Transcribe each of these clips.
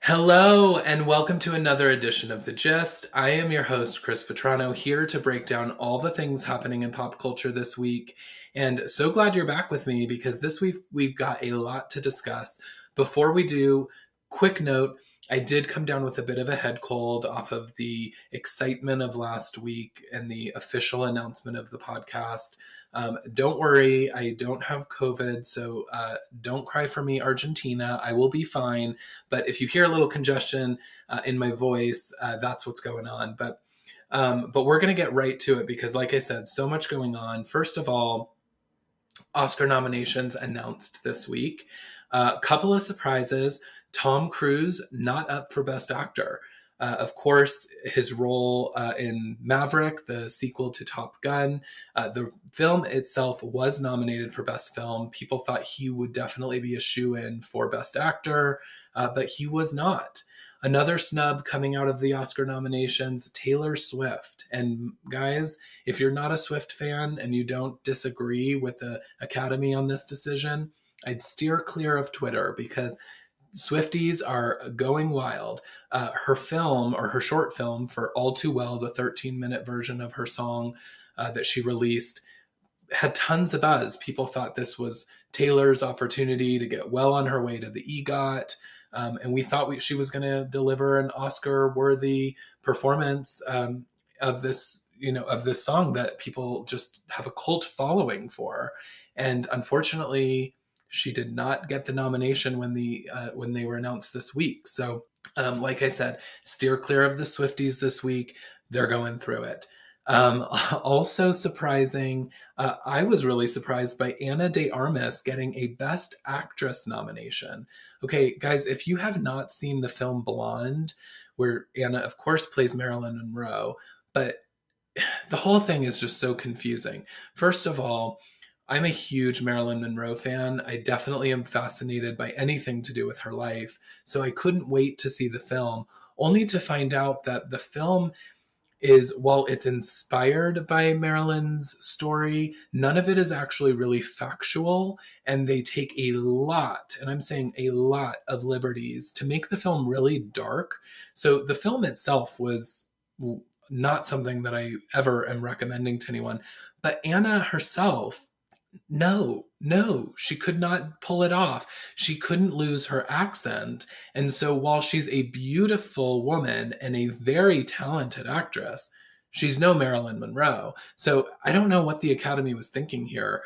Hello, and welcome to another edition of The Gist. I am your host, Chris Vetrano, here to break down all the things happening in pop culture this week. And so glad you're back with me because this week we've got a lot to discuss. Before we do, quick note, I did come down with a bit of a head cold off of the excitement of last week and the official announcement of the podcast. Don't worry, I don't have COVID, so don't cry for me, Argentina. I will be fine. But if you hear a little congestion in my voice, that's what's going on. But we're going to get right to it because, like I said, so much going on. First of all, Oscar nominations announced this week. A couple of surprises. Tom Cruise not up for Best Actor. Of course, his role in Maverick, the sequel to Top Gun, the film itself was nominated for Best Film. People thought he would definitely be a shoo-in for Best Actor, but he was not. Another snub coming out of the Oscar nominations, Taylor Swift. And guys, if you're not a Swift fan and you don't disagree with the Academy on this decision, I'd steer clear of Twitter because Swifties are going wild. Her film, or her short film for All Too Well, the 13-minute version of her song that she released, had tons of buzz. People thought this was Taylor's opportunity to get well on her way to the EGOT. And we thought she was going to deliver an Oscar-worthy performance of this, of this song that people just have a cult following for. And unfortunately, she did not get the nomination when they were announced this week. So, like I said, steer clear of the Swifties this week. They're going through it. Also surprising, I was really surprised by Ana de Armas getting a Best Actress nomination. Okay, guys, if you have not seen the film Blonde, where Anna, of course, plays Marilyn Monroe, but the whole thing is just so confusing. First of all, I'm a huge Marilyn Monroe fan. I definitely am fascinated by anything to do with her life. So I couldn't wait to see the film, only to find out that the film is, while it's inspired by Marilyn's story, none of it is actually really factual. And they take a lot, and I'm saying a lot, of liberties to make the film really dark. So the film itself was not something that I ever am recommending to anyone. But Anna herself, no, she could not pull it off. She couldn't lose her accent. And so while she's a beautiful woman and a very talented actress, she's no Marilyn Monroe. So I don't know what the Academy was thinking here.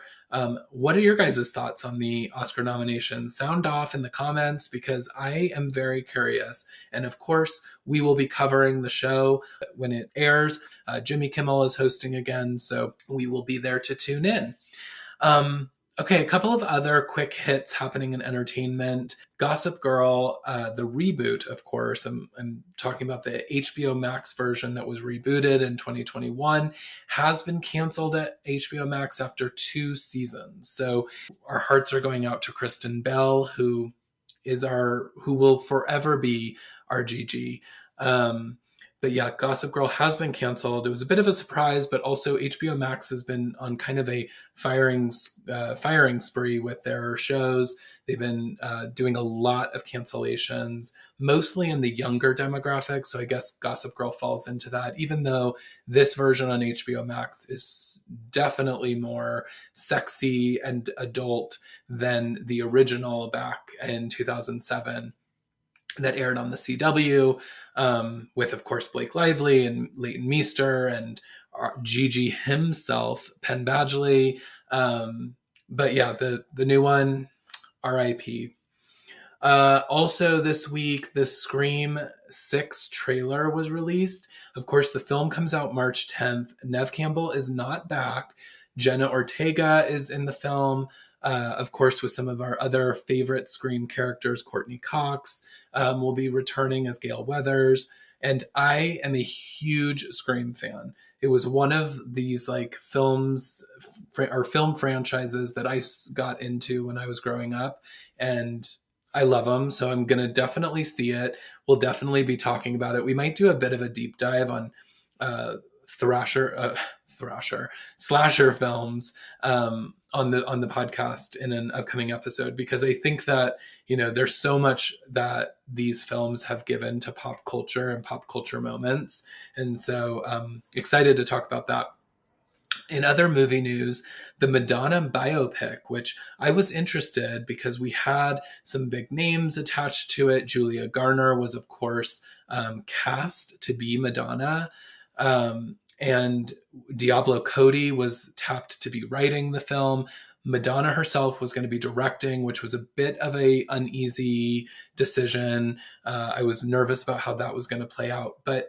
What are your guys' thoughts on the Oscar nominations? Sound off in the comments because I am very curious. And of course, we will be covering the show when it airs. Jimmy Kimmel is hosting again, so we will be there to tune in. Okay, a couple of other quick hits happening in entertainment. Gossip Girl, the reboot, of course. I'm talking about the HBO Max version that was rebooted in 2021, has been canceled at HBO Max after 2 seasons. So our hearts are going out to Kristen Bell, who will forever be our Gigi. But yeah, Gossip Girl has been canceled. It was a bit of a surprise, but also HBO Max has been on kind of a firing spree with their shows. They've been doing a lot of cancellations, mostly in the younger demographic. So I guess Gossip Girl falls into that, even though this version on HBO Max is definitely more sexy and adult than the original back in 2007. That aired on the CW, with, of course, Blake Lively and Leighton Meester and Gigi himself, Penn Badgley. But yeah, the new one, RIP. Also this week, the Scream 6 trailer was released. Of course, the film comes out March 10th. Neve Campbell is not back. Jenna Ortega is in the film. Of course, with some of our other favorite Scream characters, Courtney Cox will be returning as Gale Weathers. And I am a huge Scream fan. It was one of these films or film franchises that I got into when I was growing up, and I love them. So I'm going to definitely see it. We'll definitely be talking about it. We might do a bit of a deep dive on slasher films on the podcast in an upcoming episode, because I think that, there's so much that these films have given to pop culture and pop culture moments. And so excited to talk about that. In other movie news, the Madonna biopic, which I was interested because we had some big names attached to it. Julia Garner was, of course, cast to be Madonna. And Diablo Cody was tapped to be writing the film. Madonna herself was going to be directing, which was a bit of a uneasy decision. I was nervous about how that was going to play out, but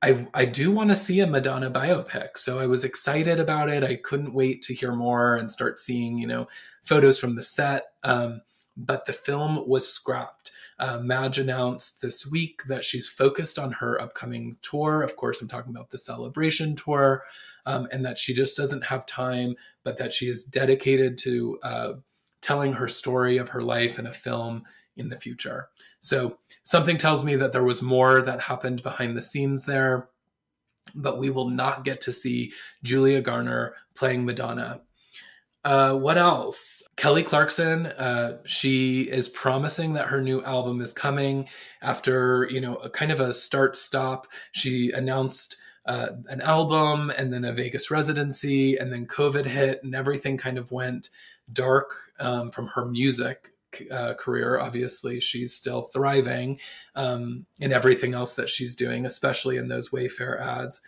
I do want to see a Madonna biopic. So I was excited about it. I couldn't wait to hear more and start seeing, photos from the set. But the film was scrapped. Madge announced this week that she's focused on her upcoming tour. Of course, I'm talking about the Celebration tour, and that she just doesn't have time, but that she is dedicated to telling her story of her life in a film in the future. So something tells me that there was more that happened behind the scenes there, but we will not get to see Julia Garner playing Madonna. What else? Kelly Clarkson, she is promising that her new album is coming after, a kind of a start-stop. She announced an album and then a Vegas residency, and then COVID hit and everything kind of went dark from her music career. Obviously, she's still thriving in everything else that she's doing, especially in those Wayfair ads.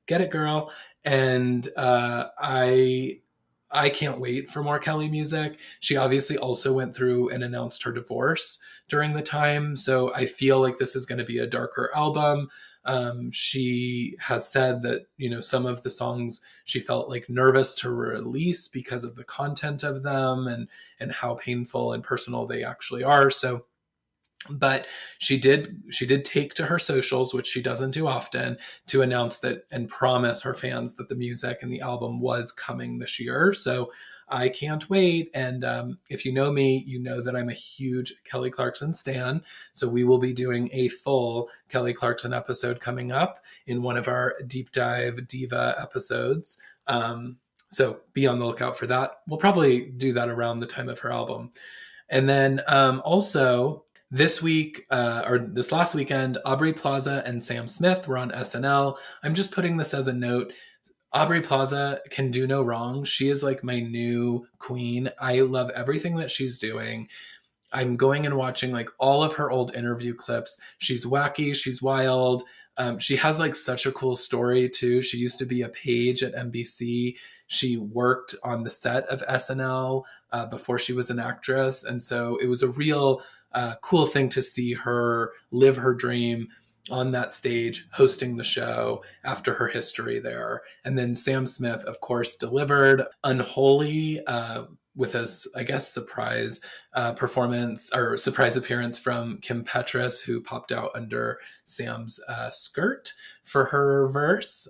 Get it, girl. And I can't wait for more Kelly music. She obviously also went through and announced her divorce during the time, so I feel like this is going to be a darker album. She has said that, some of the songs she felt like nervous to release because of the content of them and how painful and personal they actually are. So, but she did take to her socials, which she doesn't do often, to announce that and promise her fans that the music and the album was coming this year. So I can't wait. And if you know me, you know that I'm a huge Kelly Clarkson stan. So we will be doing a full Kelly Clarkson episode coming up in one of our deep dive diva episodes. So be on the lookout for that. We'll probably do that around the time of her album. And then also this week, or this last weekend, Aubrey Plaza and Sam Smith were on SNL. I'm just putting this as a note. Aubrey Plaza can do no wrong. She is like my new queen. I love everything that she's doing. I'm going and watching like all of her old interview clips. She's wacky. She's wild. She has like such a cool story too. She used to be a page at NBC. She worked on the set of SNL before she was an actress. And so it was a real cool thing to see her live her dream on that stage, hosting the show after her history there. And then Sam Smith, of course, delivered Unholy with a, I guess, surprise performance or surprise appearance from Kim Petras, who popped out under Sam's skirt for her verse.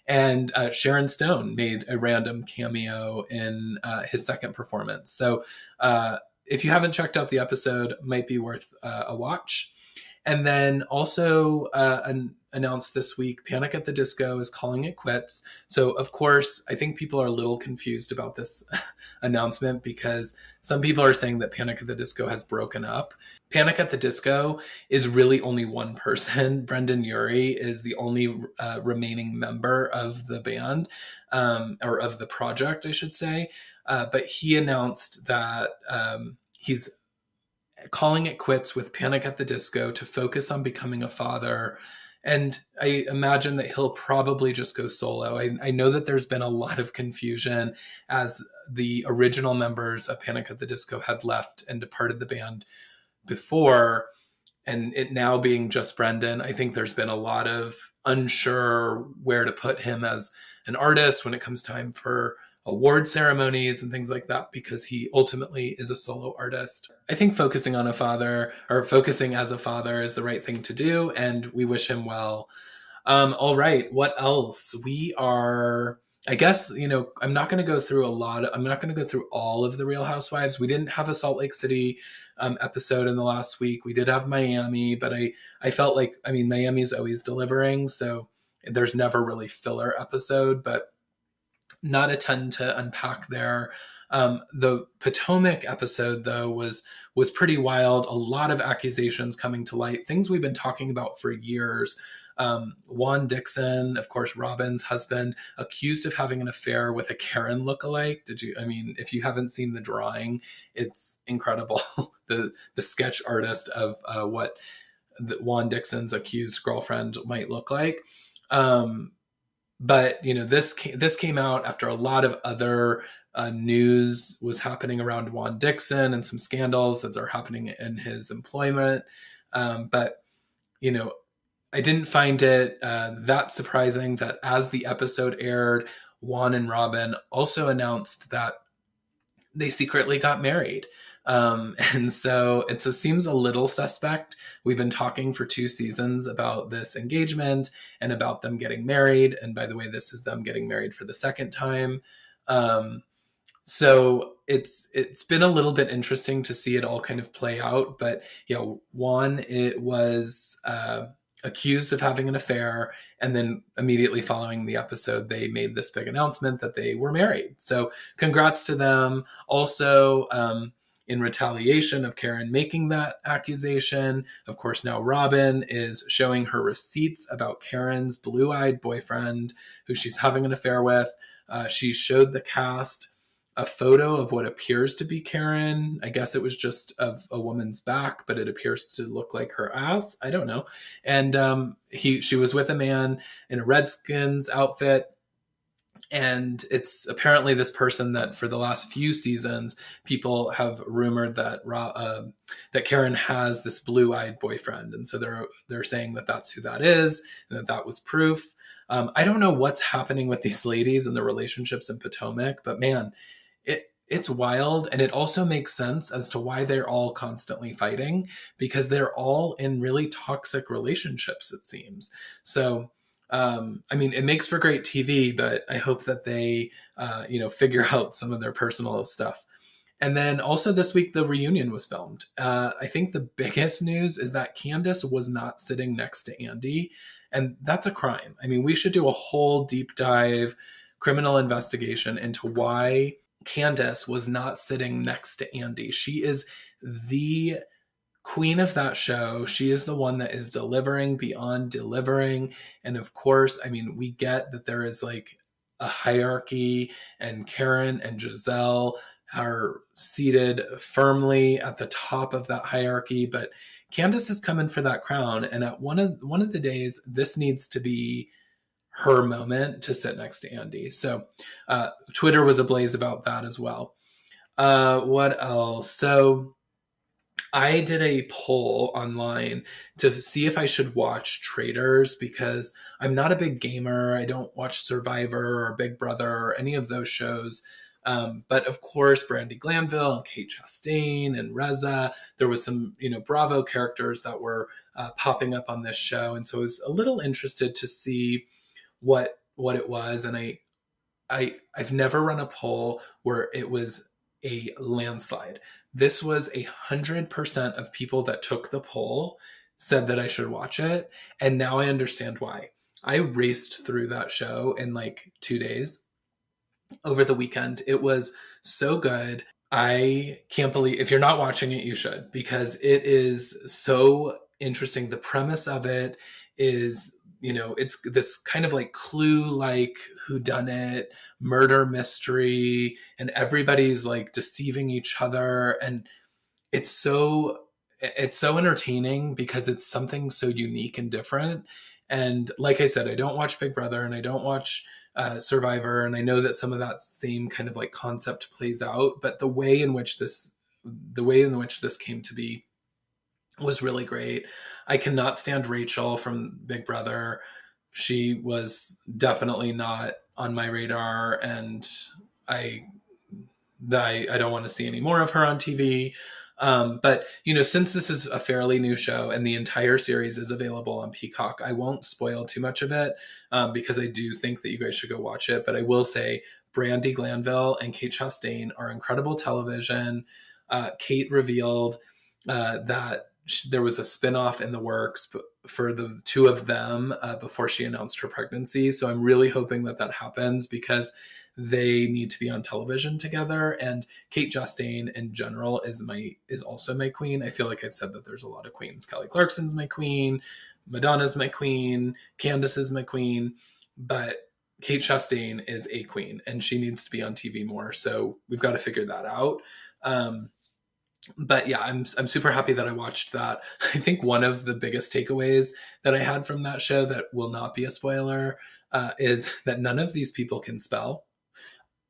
And Sharon Stone made a random cameo in his second performance. So if you haven't checked out the episode, it might be worth a watch. And then also announced this week, Panic at the Disco is calling it quits. So, of course, I think people are a little confused about this announcement because some people are saying that Panic at the Disco has broken up. Panic at the Disco is really only one person. Brendan Urie is the only remaining member of the band, or of the project, I should say. But he announced that he's calling it quits with Panic at the Disco to focus on becoming a father. And I imagine that he'll probably just go solo. I know that there's been a lot of confusion as the original members of Panic at the Disco had left and departed the band before, and it now being just Brendan. I think there's been a lot of unsure where to put him as an artist when it comes time for award ceremonies and things like that, because he ultimately is a solo artist. I think focusing on a father, or focusing as a father, is the right thing to do, and we wish him well. All right, what else? We are, I guess, I'm not going to go through all of the Real Housewives. We didn't have a Salt Lake City episode in the last week. We did have Miami, but I felt like, Miami's always delivering, so there's never really filler episode, but not a ton to unpack there. The Potomac episode, though, was pretty wild. A lot of accusations coming to light, things we've been talking about for years. Juan Dixon, of course, Robin's husband, accused of having an affair with a Karen lookalike. If you haven't seen the drawing, it's incredible. the sketch artist of what Juan Dixon's accused girlfriend might look like. But this came out after a lot of other news was happening around Juan Dixon and some scandals that are happening in his employment. But I didn't find it that surprising that as the episode aired, Juan and Robin also announced that they secretly got married. And so it seems a little suspect. We've been talking for 2 seasons about this engagement and about them getting married. And by the way, this is them getting married for the second time. So it's been a little bit interesting to see it all kind of play out. But Juan, it was accused of having an affair, and then immediately following the episode, they made this big announcement that they were married. So congrats to them. Also, in retaliation of Karen making that accusation, of course, now Robin is showing her receipts about Karen's blue-eyed boyfriend, who she's having an affair with. She showed the cast a photo of what appears to be Karen. I guess it was just of a woman's back, but it appears to look like her ass. I don't know. And she was with a man in a Redskins outfit. And it's apparently this person that for the last few seasons, people have rumored that that Karen has this blue-eyed boyfriend. And so they're saying that that's who that is, and that was proof. I don't know what's happening with these ladies and the relationships in Potomac, but man, it's wild. And it also makes sense as to why they're all constantly fighting, because they're all in really toxic relationships, it seems. So, it makes for great TV, but I hope that they, figure out some of their personal stuff. And then also this week, the reunion was filmed. I think the biggest news is that Candace was not sitting next to Andy. And that's a crime. We should do a whole deep dive criminal investigation into why Candace was not sitting next to Andy. She is the queen of that show. She is the one that is delivering beyond delivering. And of course, we get that there is like a hierarchy, and Karen and Giselle are seated firmly at the top of that hierarchy, but Candace is coming for that crown. And at one of the days, this needs to be her moment to sit next to Andy. So Twitter was ablaze about that as well. What else? So I did a poll online to see if I should watch Traitors, because I'm not a big gamer. I don't watch Survivor or Big Brother or any of those shows. But of course, Brandi Glanville and Kate Chastain and Reza, there was some, Bravo characters that were popping up on this show. And so I was a little interested to see what it was. And I've never run a poll where it was a landslide. This was 100% of people that took the poll said that I should watch it. And now I understand why. I raced through that show in like 2 days over the weekend. It was so good. I can't believe, if you're not watching it, you should, because it is so interesting. The premise of it is, it's this kind of like Clue-like whodunit murder mystery, and everybody's like deceiving each other. And it's so entertaining because it's something so unique and different. And like I said, I don't watch Big Brother and I don't watch Survivor, and I know that some of that same kind of like concept plays out, but the way in which this came to be was really great. I cannot stand Rachel from Big Brother. She was definitely not on my radar, and I don't want to see any more of her on TV. But since this is a fairly new show and the entire series is available on Peacock, I won't spoil too much of it, because I do think that you guys should go watch it. But I will say Brandi Glanville and Kate Chastain are incredible television. Kate revealed that there was a spinoff in the works for the two of them before she announced her pregnancy. So I'm really hoping that happens, because they need to be on television together. And Kate Chastain in general is also my queen. I feel like I've said that there's a lot of queens. Kelly Clarkson's my queen, Madonna's my queen, Candace is my queen, but Kate Chastain is a queen and she needs to be on TV more. So we've got to figure that out. But yeah, I'm super happy that I watched that. I think one of the biggest takeaways that I had from that show that will not be a spoiler is that none of these people can spell.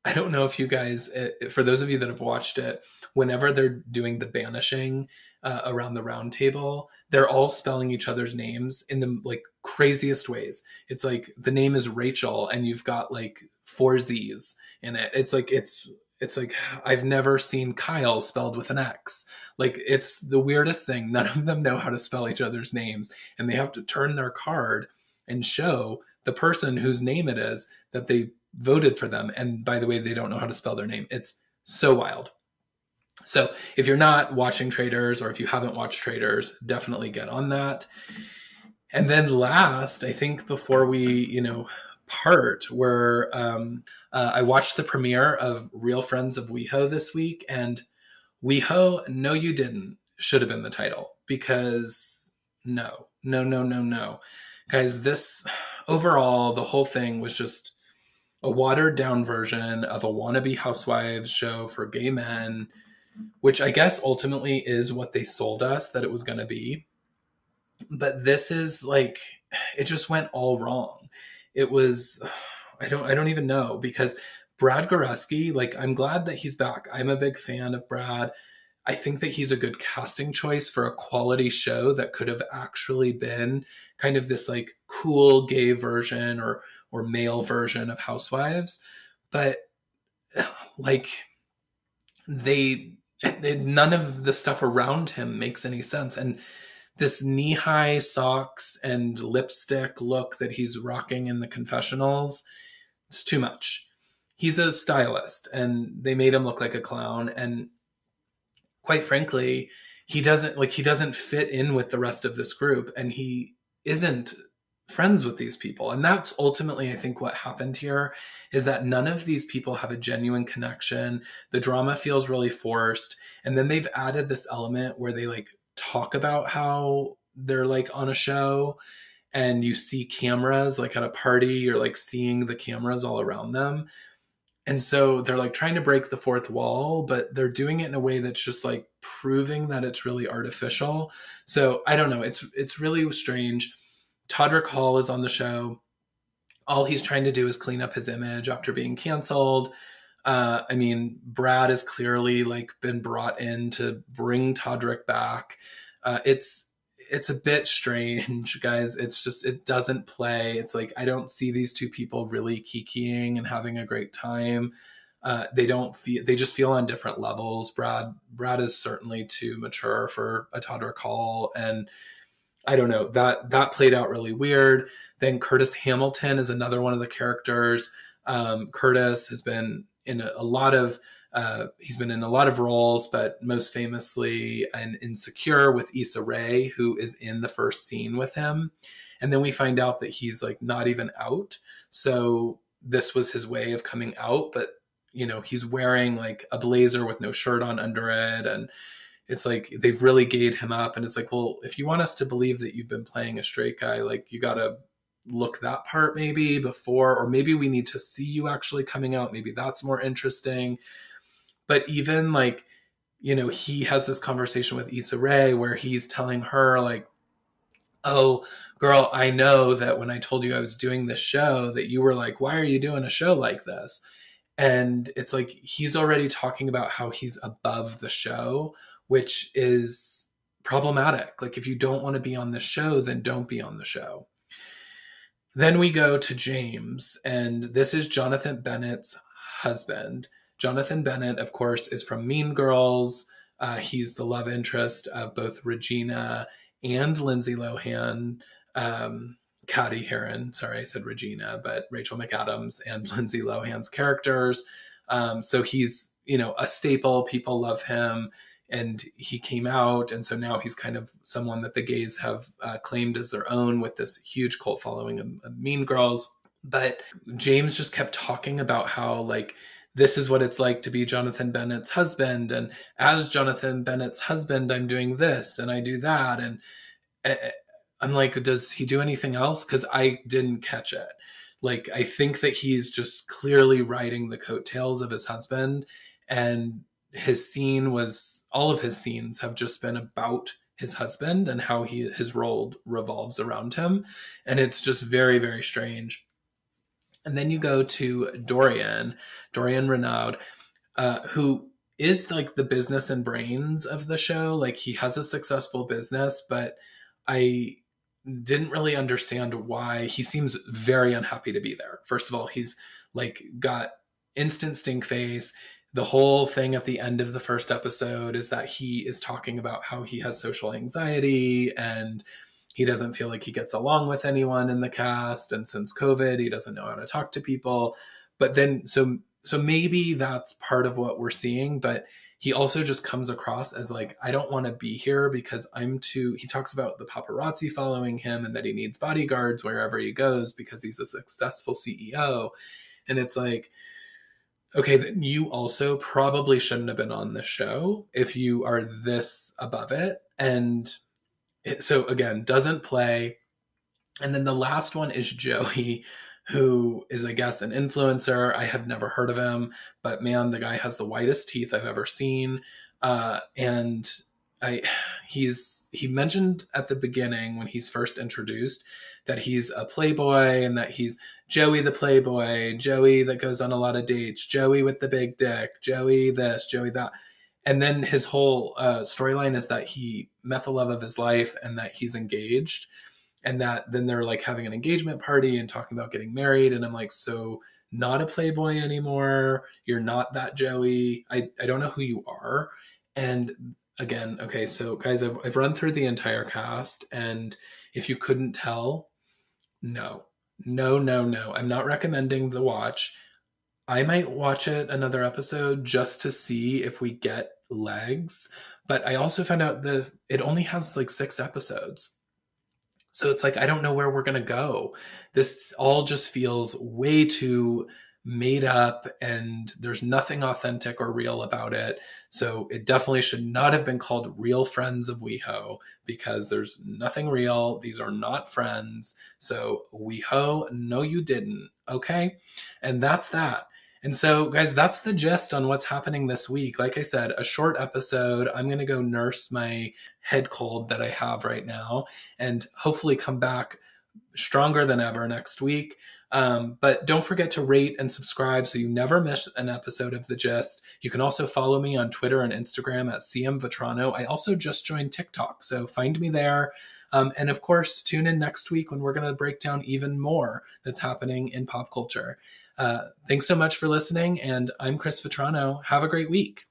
I don't know if you guys, for those of you that have watched it, whenever they're doing the banishing around the round table, they're all spelling each other's names in the like craziest ways. It's like the name is Rachel and you've got like 4 Z's in it. It's like I've never seen Kyle spelled with an X. Like it's the weirdest thing. None of them know how to spell each other's names and they have to turn their card and show the person whose name it is that they voted for them. And by the way, they don't know how to spell their name. It's so wild. So if you're not watching Traitors or if you haven't watched Traitors, definitely get on that. And then last, I think before we, part, where I watched the premiere of Real Friends of WeHo this week, and WeHo, No You Didn't should have been the title, because no. Guys, this overall, the whole thing was just a watered down version of a wannabe housewives show for gay men, which I guess ultimately is what they sold us that it was going to be. But this is like, it just went all wrong. It was, I don't even know, because Brad Goreski, like, I'm glad that he's back. I'm a big fan of Brad. I think that he's a good casting choice for a quality show that could have actually been kind of this like cool gay version or male version of Housewives. But like none of the stuff around him makes any sense. And this knee-high socks and lipstick look that he's rocking in the confessionals, it's too much. He's a stylist and they made him look like a clown. And quite frankly, he doesn't fit in with the rest of this group, and he isn't friends with these people. And that's ultimately, I think, what happened here, is that none of these people have a genuine connection. The drama feels really forced. And then they've added this element where they like talk about how they're like on a show, and you see cameras like at a party, you're like seeing the cameras all around them. And so they're like trying to break the fourth wall, but they're doing it in a way that's just like proving that it's really artificial. So I don't know. It's really strange. Todrick Hall is on the show. All he's trying to do is clean up his image after being canceled. I mean, Brad has clearly like been brought in to bring Todrick back. It's a bit strange, guys. It's just, it doesn't play. It's like, I don't see these two people really kikiing and having a great time. They just feel on different levels. Brad is certainly too mature for a Todrick Hall. And I don't know, that played out really weird. Then Curtis Hamilton is another one of the characters. Curtis has been in he's been in a lot of roles, but most famously in Insecure with Issa Rae, who is in the first scene with him. And then we find out that he's like not even out. So this was his way of coming out, but he's wearing like a blazer with no shirt on under it. And it's like, they've really gayed him up. And it's like, well, if you want us to believe that you've been playing a straight guy, like you got to look that part maybe before, or maybe we need to see you actually coming out. Maybe that's more interesting. But even like, he has this conversation with Issa Rae where he's telling her like, oh, girl, I know that when I told you I was doing this show that you were like, why are you doing a show like this? And it's like, he's already talking about how he's above the show, which is problematic. Like, if you don't want to be on the show, then don't be on the show. Then we go to James, and this is Jonathan Bennett's husband. Jonathan Bennett, of course, is from Mean Girls. He's the love interest of both Regina and Lindsay Lohan. Cady Heron, sorry, I said Regina, but Rachel McAdams and Lindsay Lohan's characters. So he's, a staple. People love him. And he came out, and so now he's kind of someone that the gays have claimed as their own with this huge cult following of Mean Girls. But James just kept talking about how, like, this is what it's like to be Jonathan Bennett's husband. And as Jonathan Bennett's husband, I'm doing this and I do that. And I'm like, does he do anything else? Because I didn't catch it. Like, I think that he's just clearly riding the coattails of his husband. And all of his scenes have just been about his husband and how his role revolves around him. And it's just very, very strange. And then you go to Dorian Renaud, who is like the business and brains of the show. Like, he has a successful business, but I didn't really understand why. He seems very unhappy to be there. First of all, he's like got instant stink face. The whole thing at the end of the first episode is that he is talking about how he has social anxiety and he doesn't feel like he gets along with anyone in the cast. And since COVID, he doesn't know how to talk to people. But then, so maybe that's part of what we're seeing. But he also just comes across as like, I don't want to be here because he talks about the paparazzi following him and that he needs bodyguards wherever he goes because he's a successful CEO. And it's like, okay, then you also probably shouldn't have been on this show if you are this above it. And so again, doesn't play. And then the last one is Joey, who is, I guess, an influencer. I have never heard of him, but man, the guy has the whitest teeth I've ever seen. And he mentioned at the beginning when he's first introduced that he's a playboy and that he's Joey the playboy, Joey that goes on a lot of dates, Joey with the big dick, Joey this, Joey that. And then his whole storyline is that he met the love of his life and that he's engaged. And that then they're like having an engagement party and talking about getting married. And I'm like, so not a playboy anymore. You're not that Joey. I don't know who you are. And again, okay, so guys, I've run through the entire cast. And if you couldn't tell, no. I'm not recommending the watch. I might watch it another episode just to see if we get legs. But I also found out that it only has like 6 episodes. So it's like, I don't know where we're going to go. This all just feels way too made up and there's nothing authentic or real about it. So it definitely should not have been called Real Friends of WeHo because there's nothing real. These are not friends. So WeHo, no, you didn't. Okay. And that's that. And so, guys, that's the gist on what's happening this week. Like I said, a short episode. I'm going to go nurse my head cold that I have right now and hopefully come back stronger than ever next week. But don't forget to rate and subscribe so you never miss an episode of The Gist. You can also follow me on Twitter and Instagram at CM Vetrano. I also just joined TikTok, so find me there. And of course, tune in next week when we're going to break down even more that's happening in pop culture. Thanks so much for listening, and I'm Chris Vetrano. Have a great week.